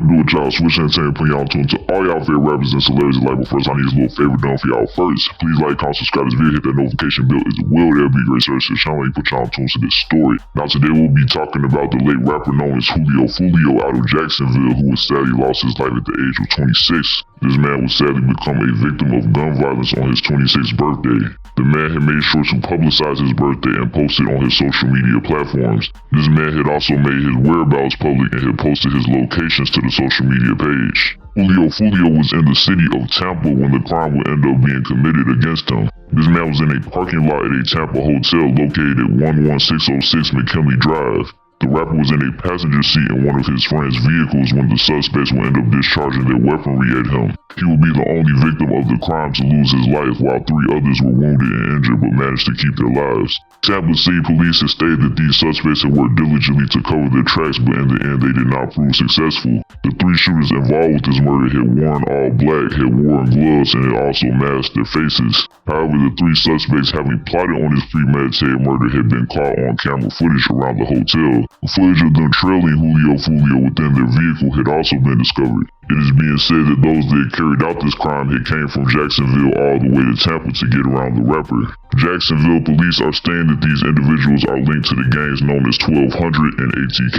what do it, y'all? Swish Entertainment putting y'all tuned to all y'all favorite rappers and celebrities alike. But first, I need a little favor done for y'all first. Please like, comment, subscribe to this video, hit that notification bell as well. That'll be great service to the channel. You put y'all tuned to this story. Now, today we'll be talking about the late rapper known as Julio Foolio out of Jacksonville, who was sadly lost his life at the age of 26. This man would sadly become a victim of gun violence on his 26th birthday. The man had made sure to publicize his birthday and post it on his social media platforms. This man had also made his whereabouts public and had posted his locations to the social media page. Julio Foolio was in the city of Tampa when the crime would end up being committed against him. This man was in a parking lot at a Tampa hotel located at 11606 McKinley Drive. The rapper was in a passenger seat in one of his friend's vehicles when the suspects would end up discharging their weaponry at him. He would be the only victim of the crime to lose his life, while 3 others were wounded and injured but managed to keep their lives. Tampa City Police had stated that these suspects had worked diligently to cover their tracks, but in the end they did not prove successful. The 3 shooters involved with this murder had worn all black, had worn gloves, and had also masked their faces. However, the 3 suspects having plotted on this premeditated murder had been caught on camera footage around the hotel. Footage of them trailing Julio Foolio within their vehicle had also been discovered. It is being said that those that carried out this crime had came from Jacksonville all the way to Tampa to get around the rapper. Jacksonville police are saying that these individuals are linked to the gangs known as 1200 and ATK.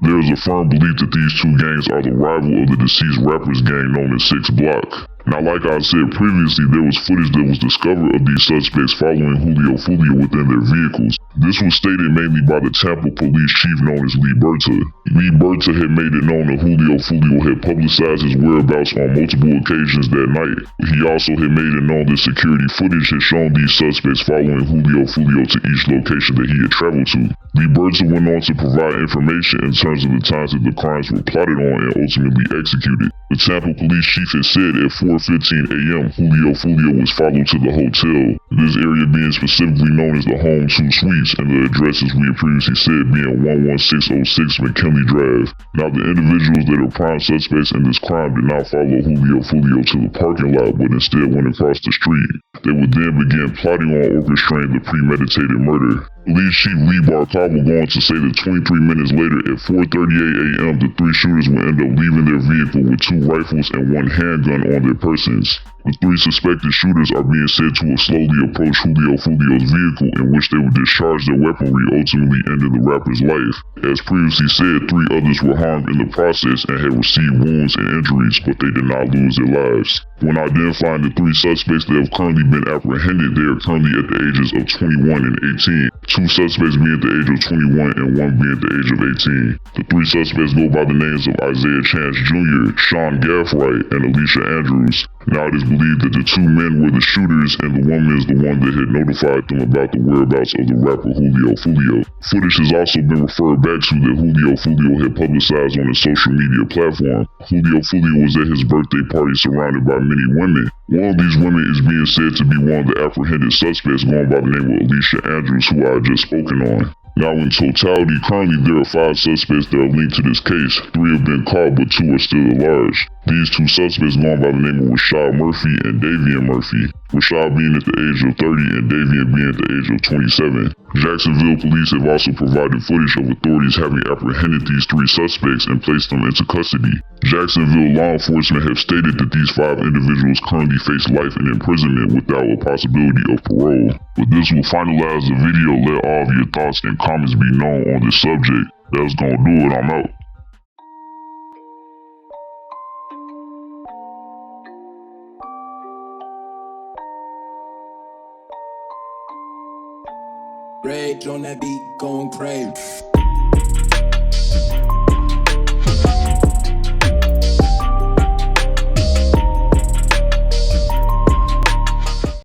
There is a firm belief that these 2 gangs are the rival of the deceased rapper's gang known as 6 Block. Now, like I said previously, there was footage that was discovered of these suspects following Julio Foolio within their vehicles. This was stated mainly by the Tampa police chief known as Llers. Llers had made it known that Julio Foolio had publicized his whereabouts on multiple occasions that night. He also had made it known that security footage had shown these suspects following Julio Foolio to each location that he had traveled to. Llers went on to provide information in terms of the times that the crimes were plotted on and ultimately executed. The Tampa police chief had said at 4:15 a.m. Julio Foolio was followed to the hotel, this area being specifically known as the Home 2 Suites, and the address, as we had previously said, being 11606 McKinley Drive. Now, the individuals that are prime suspects in this crime did not follow Julio Foolio to the parking lot, but instead went across the street. They would then begin plotting on orchestrating the premeditated murder. Police Chief Lee Barker will go on to say that 23 minutes later at 4:38 a.m. the 3 shooters would end up leaving their vehicle with 2 rifles and 1 handgun on their persons. The 3 suspected shooters are being said to have slowly approached Julio Foolio's vehicle, in which they would discharge their weaponry, ultimately ending the rapper's life. As previously said, 3 others were harmed in the process and had received wounds and injuries, but they did not lose their lives. When identifying the 3 suspects that have currently been apprehended, they are currently at the ages of 21 and 18. 2 suspects being at the age of 21 and 1 being at the age of 18. The 3 suspects go by the names of Isaiah Chance Jr., Sean Gaffright, and Alicia Andrews. Now, it is believed that the 2 men were the shooters and the woman is the one that had notified them about the whereabouts of the rapper Julio Foolio. Footage has also been referred back to that Julio Foolio had publicized on his social media platform. Julio Foolio was at his birthday party surrounded by many women. One of these women is being said to be one of the apprehended suspects, going by the name of Alicia Andrews, who I had just spoken on. Now, in totality, currently there are 5 suspects that are linked to this case. 3 have been caught, but 2 are still at large. These 2 suspects going by the name of Rashad Murphy and Davian Murphy. Rashad being at the age of 30 and Davian being at the age of 27. Jacksonville police have also provided footage of authorities having apprehended these 3 suspects and placed them into custody. Jacksonville law enforcement have stated that these 5 individuals currently face life in imprisonment without a possibility of parole. But this will finalize the video. Let all of your thoughts and comments be known on this subject. That's gonna do it. I'm out. Rage on that beat, going crazy.